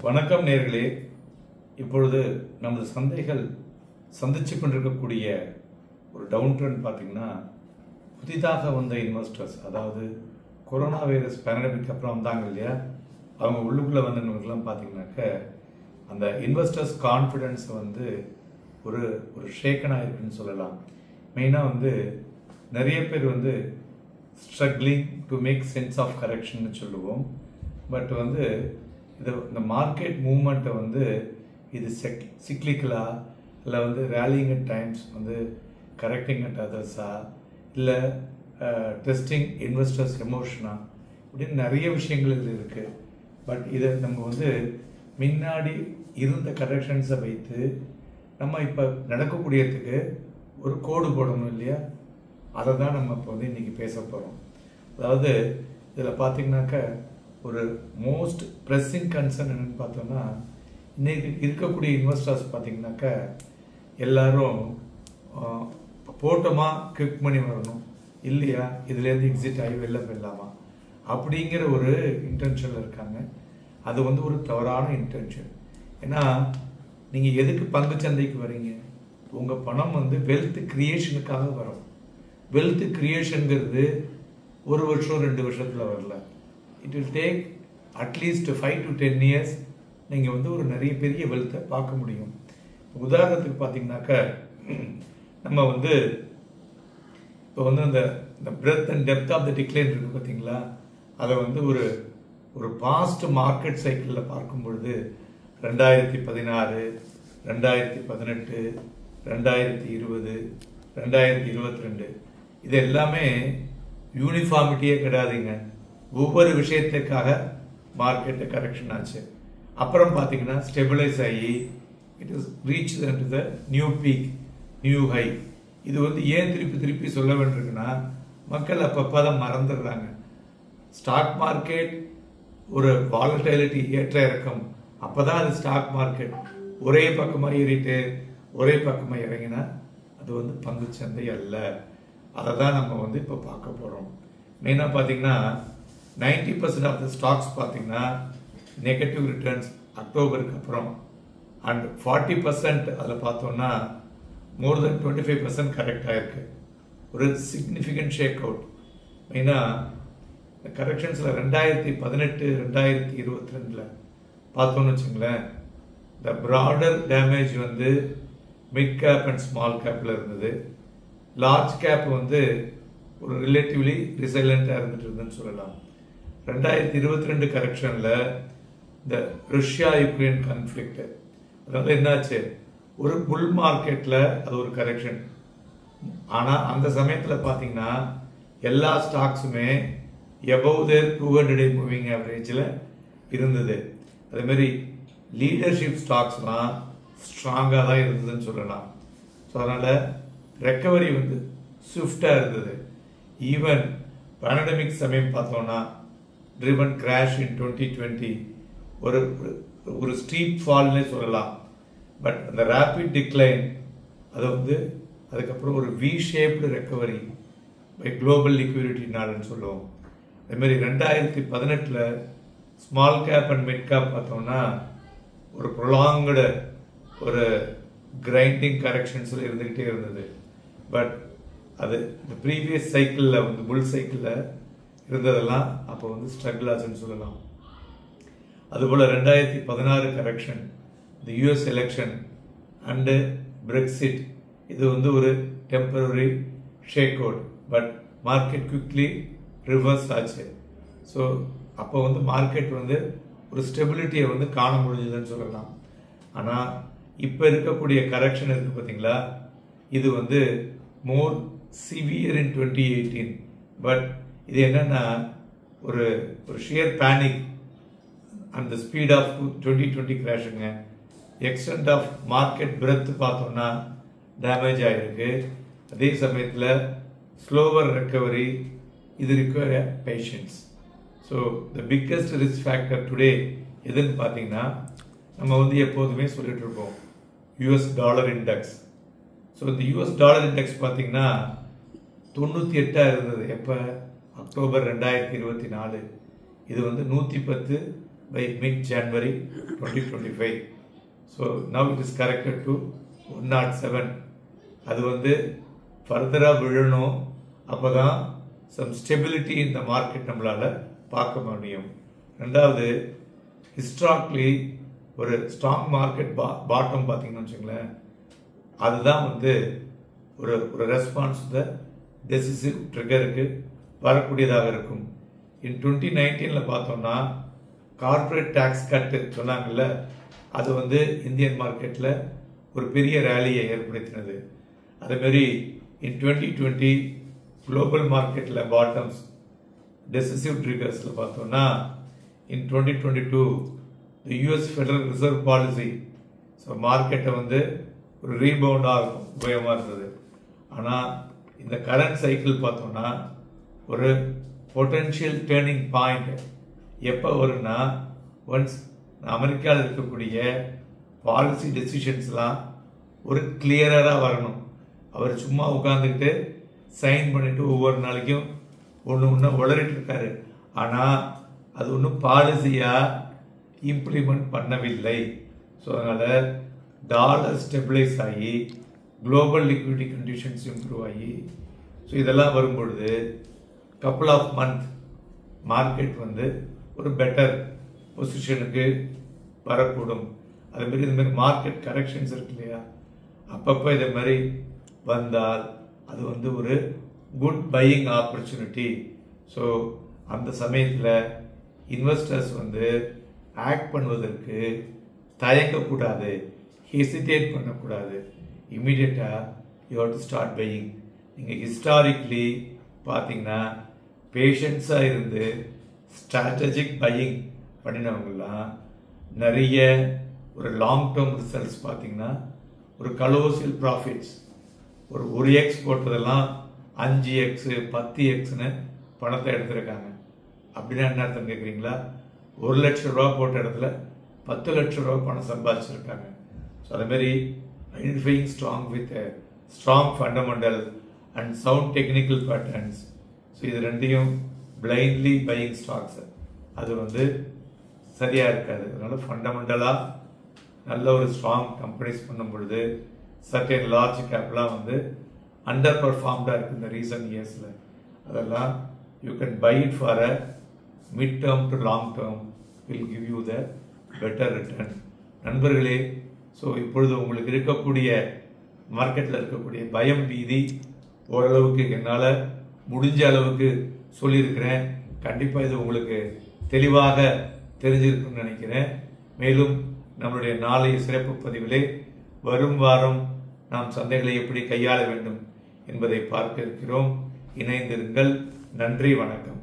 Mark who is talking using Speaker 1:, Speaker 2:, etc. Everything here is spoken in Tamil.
Speaker 1: வணக்கம் நேர்களே. இப்பொழுது நமது சந்தைகள் சந்திச்சு கொண்டிருக்கக்கூடிய ஒரு டவுன் ட்ரெண்ட் பார்த்தீங்கன்னா, புதிதாக வந்த இன்வெஸ்டர்ஸ், அதாவது கொரோனா வைரஸ் பேண்டமிக் அப்புறம் வந்தாங்க இல்லையா, அவங்க உள்ளுக்குள்ளே வந்தவங்களுக்கெல்லாம் பார்த்தீங்கன்னாக்க அந்த இன்வெஸ்டர்ஸ் கான்ஃபிடென்ஸ் ஒரு ஒரு ஷேக்கனாக இருக்குன்னு சொல்லலாம். மெயினாக நிறைய பேர் struggling to make sense of கரெக்ஷன்னு சொல்லுவோம். பட் இந்த மார்க்கெட் மூவ்மெண்ட்டை இது சிக்லிக்கலா இல்லை rallying at times correcting at அதர்ஸா இல்லை டெஸ்டிங் இன்வெஸ்டர்ஸ் எமோஷனா, இப்படின்னு நிறைய விஷயங்கள் இதில் இருக்குது. பட் இதை நம்ம முன்னாடி இருந்த கரெக்ஷன்ஸை வைத்து நம்ம இப்போ நடக்கக்கூடியதுக்கு ஒரு கோடு போடணும் இல்லையா, அதை தான் நம்ம இப்போ இன்றைக்கி பேச போகிறோம். அதாவது இதில் பார்த்தீங்கன்னாக்க ஒரு மோஸ்ட் ப்ரெஸ்ஸிங் கன்சர்ன் என்னன்னு பார்த்தோம்னா, இன்றைக்கி இருக்கக்கூடிய இன்வெஸ்டர்ஸ் பார்த்தீங்கன்னாக்க எல்லாரும் போட்டோமா குவிக் மணி வரணும் இல்லையா, இதுலேருந்து எக்ஸிட் ஆகி வெளில போயிடலாமா அப்படிங்கிற ஒரு இன்டென்ஷனில் இருக்காங்க. அது ஒரு தவறான இன்டென்ஷன். ஏன்னா நீங்கள் எதுக்கு பங்குச்சந்தைக்கு வரீங்க? உங்கள் பணம் வெல்த் கிரியேஷனுக்காக வரும். வெல்த் கிரியேஷனுங்கிறது ஒரு வருஷம் 2 வருஷத்தில் வரல. It will take at least 5 to 10 years நீங்கள் ஒரு நிறைய பெரிய வெல்த்தை பார்க்க முடியும். உதாரணத்துக்கு பார்த்தீங்கன்னாக்க நம்ம இப்போ அந்த breadth and depth of the decline இருக்குது பார்த்தீங்களா, அதை ஒரு பாஸ்ட் மார்க்கெட் சைக்கிளில் பார்க்கும் பொழுது 2016, 2018, 2020, 2022 இது எல்லாமே யூனிஃபார்மிட்டியே கிடையாதுங்க. ஒவ்வொரு விஷயத்துக்காக மார்க்கெட்டு கரெக்ஷன் ஆச்சு. அப்புறம் பார்த்தீங்கன்னா ஸ்டெபிளைஸ் ஆகி it is reach the new peak, new high. இது ஏன் திருப்பி சொல்ல வேண்டியிருக்குன்னா, மக்கள் அப்பப்போ அதை மறந்துடுறாங்க. ஸ்டாக் மார்க்கெட் ஒரு வாலட்டிலிட்டி ஏற்ற இறக்கம், அப்போ தான் அது ஸ்டாக் மார்க்கெட். ஒரே பக்கமாக ஏறிட்டு ஒரே பக்கமாக இறங்கினா அது பங்குச்சந்தை அல்ல. அதை தான் நம்ம இப்போ பார்க்க போகிறோம். மெயினாக பார்த்தீங்கன்னா 90% ஆஃப் த ஸ்டாக்ஸ் பார்த்தீங்கன்னா நெகட்டிவ் ரிட்டர்ன்ஸ் அக்டோபருக்கு அப்புறம், அண்ட் 40% அதில் பார்த்தோம்னா மோர் தென் 25% கரெக்ட் ஆகிருக்கு. ஒரு சிக்னிஃபிகண்ட் ஷேக் அவுட். மெயினாக கரெக்ஷன்ஸில் 2018, 2022 பார்த்தோன்னு வச்சுங்களேன், the broader damage mid cap and small கேப்பில் இருந்தது. லார்ஜ் கேப் ஒரு ரிலேட்டிவ்லி ரிசைலண்டாக இருந்துட்டு சொல்லலாம். 2022 கரெக்ஷனில் இந்த ரஷ்யா யுக்ரைன் கான்ஃப்ளிக்ட், அதனால என்னாச்சு, ஒரு புல் மார்க்கெட்டில் அது ஒரு கரெக்ஷன். ஆனால் அந்த சமயத்தில் பார்த்தீங்கன்னா எல்லா ஸ்டாக்ஸுமே எபவ் தேர் 200-day மூவிங் ஆவரேஜில் இருந்தது. அதேமாரி லீடர்ஷிப் ஸ்டாக்ஸ்லாம் ஸ்ட்ராங்காக தான் இருந்ததுன்னு சொல்லலாம். ஸோ அதனால் ரெக்கவரி ஸ்விஃப்டாக இருந்தது. ஈவன் பேண்டமிக் சமயம் பார்த்தோம்னா ட்ரிவன் கிராஷ் இன் 2020 ஒரு ஸ்டீப் ஃபால்னே சொல்லலாம். பட் அந்த ரேபிட் டிக்ளைன் அது அதுக்கப்புறம் ஒரு V shaped recovery by global லிக்விடிட்டினாலன்னு சொல்லுவோம். அதேமாதிரி 2018 small cap and mid cap பார்த்தோம்னா ஒரு ப்ரொலாங்கடு ஒரு கிரைண்டிங் கரெக்ஷன்ஸில் இருந்துக்கிட்டே இருந்தது. பட் அது இந்த ப்ரீவியஸ் சைக்கிளில் புல் சைக்கிளில் இருந்ததெல்லாம் அப்போ ஸ்ட்ரகிள் ஆச்சுன்னு சொல்லலாம். அதுபோல் 2016 கரெக்ஷன், இந்த யூஎஸ் எலெக்ஷன் அண்டு பிரெக்சிட், இது ஒரு temporary shake out. But market quickly reverse ஆச்சு. ஸோ அப்போ மார்க்கெட் ஒரு ஸ்டெபிலிட்டியை காண முடிஞ்சதுன்னு சொல்லலாம். ஆனால் இப்போ இருக்கக்கூடிய கரெக்ஷன் இருக்குது பார்த்தீங்களா, இது மோர் சிவியர் இன் 2018. பட் இது என்னன்னா ஒரு ஷியர் பேனிக் அந்த ஸ்பீட் ஆஃப் 2020 கிராஷுங்க. எக்ஸ்டென்ட் ஆஃப் மார்க்கெட் பிரெத் பார்த்தோம்னா டேமேஜ் ஆகிருக்கு. அதே சமயத்தில் ஸ்லோவர் ரெக்கவரி, இது require patience. So the biggest risk factor today எதுன்னு பார்த்தீங்கன்னா, நம்ம எப்போதுமே சொல்லிட்டு இருக்கோம் யூஎஸ் டாலர் இண்டெக்ஸ். ஸோ இந்த யூஎஸ் டாலர் இண்டெக்ஸ் பார்த்தீங்கன்னா 98 இருந்தது எப்போ, அக்டோபர் 2024. இது 110 by mid-January 2025. So now it is corrected to 107. அது வந்து ஃபர்தராக விழணும். அப்போ தான் சம் ஸ்டெபிலிட்டி இந்த மார்க்கெட் நம்மளால் பார்க்க முடியும். ரெண்டாவது, ஹிஸ்டாரிக்கலி ஒரு ஸ்ட்ராங் மார்க்கெட் பாட்டம் பார்த்தீங்கன்னு வச்சுங்களேன், அதுதான் வந்து ஒரு ஒரு ரெஸ்பான்ஸ் த டெசிசிவ் ட்ரிகருக்கு வரக்கூடியதாக இருக்கும். இன் 2019 பார்த்தோம்னா கார்பரேட் டேக்ஸ் கட்டு சொன்னாங்கல்ல, அது வந்து இந்தியன் மார்க்கெட்டில் ஒரு பெரிய ரேலியை ஏற்படுத்தினது. அதேமாரி இன் 2020 குளோபல் மார்க்கெட்டில் பாட்டம்ஸ் டெசிசிவ் ட்ரிகர்ஸில் பார்த்தோம்னா இன் 2022 the US federal reserve policy so மார்க்கெட்டை வந்து ஒரு ரீபவுண்ட் ஆகும் உபயோகமாக இருந்தது. ஆனால் இந்த கரண்ட் சைக்கிள் பார்த்தோம்னா ஒரு பொட்டென்ஷியல் டேர்னிங் பாயிண்ட் எப்போ வரும்னா, ஒன்ஸ் அமெரிக்காவில் இருக்கக்கூடிய பாலிசி டெசிஷன்ஸ்லாம் ஒரு கிளியராக வரணும். அவர் சும்மா உட்காந்துக்கிட்டு சைன் பண்ணிட்டு ஒவ்வொரு நாளைக்கும் ஒன்று உளறிட்டு இருக்காரு. ஆனால் அது ஒன்றும் பாலிசியாக இம்ப்ளிமெண்ட் பண்ணவில்லை. ஸோ அதனால் டாலர் ஸ்டெபிளைஸ் ஆகி குளோபல் லிக்விடிட்டி கண்டிஷன்ஸ் இம்ப்ரூவ் ஆகி ஸோ இதெல்லாம் வரும்பொழுது கப்புள் ஆஃப் மந்த் மார்க்கெட் வந்து ஒரு பெட்டர் பொசிஷனுக்கு வரக்கூடும். அதுமாரி இதுமாரி மார்க்கெட் கரெக்ஷன்ஸ் இருக்கு இல்லையா, அப்பப்போ இதை மாதிரி வந்தால் அது வந்து ஒரு குட் பையிங் ஆப்பர்ச்சுனிட்டி. ஸோ அந்த சமயத்தில் இன்வெஸ்டர்ஸ் வந்து ஆக்ட் பண்ணுவதற்கு தயங்கக்கூடாது, ஹெசிடேட் பண்ணக்கூடாது. இம்மிடியட்டாக you have to start buying. நீங்கள் ஹிஸ்டாரிக்லி பார்த்தீங்கன்னா பேஷன்ஸாக இருந்து ஸ்ட்ராட்டஜிக் பையிங் பண்ணினவங்கலாம் நிறைய ஒரு லாங் டேர்ம் ரிசல்ட்ஸ் பார்த்தீங்கன்னா ஒரு கலோசியல் ப்ராஃபிட்ஸ் ஒரு எக்ஸ் போட்டதெல்லாம் 5x 10xன்னு பணத்தை எடுத்திருக்காங்க. அப்படின்னா என்ன அர்த்தம் கேட்குறீங்களா? 1 லட்சம் ரூபா போட்ட இடத்துல 10 லட்சம் ரூபா பணம் சம்பாதிச்சிருக்காங்க. ஸோ அதேமாரி identifying strong with strong fundamental and sound technical patterns. So இது ரெண்டையும் பிளைண்ட்லி பையிங் ஸ்டாக்ஸ் அது வந்து சரியாக இருக்காது. அதனால் ஃபண்டமெண்டலாக நல்ல ஒரு ஸ்ட்ராங் கம்பெனிஸ் பண்ணும் பொழுது சர்டன் லார்ஜ் கேப்லாம் வந்து அண்டர் பர்ஃபார்ம்டாக இருக்குது இந்த ரீசன்ட் இயர்ஸில். அதெல்லாம் you can buy it for a mid term to long term will give you the better return. நண்பர்களே, ஸோ இப்பொழுது உங்களுக்கு இருக்கக்கூடிய மார்க்கெட்டில் இருக்கக்கூடிய பயம் பீதி ஓரளவுக்கு என்னால் முடிஞ்ச அளவுக்கு சொல்லியிருக்கிறேன். கண்டிப்பாக இது உங்களுக்கு தெளிவாக தெரிஞ்சிருக்குன்னு நினைக்கிறேன். மேலும் நம்மளுடைய நாளைய சிறப்பு பதிவிலே வரும் வாரம் நாம் சந்தைகளை எப்படி கையாள வேண்டும் என்பதை பார்க்க இருக்கிறோம். இணைந்திருங்கள். நன்றி, வணக்கம்.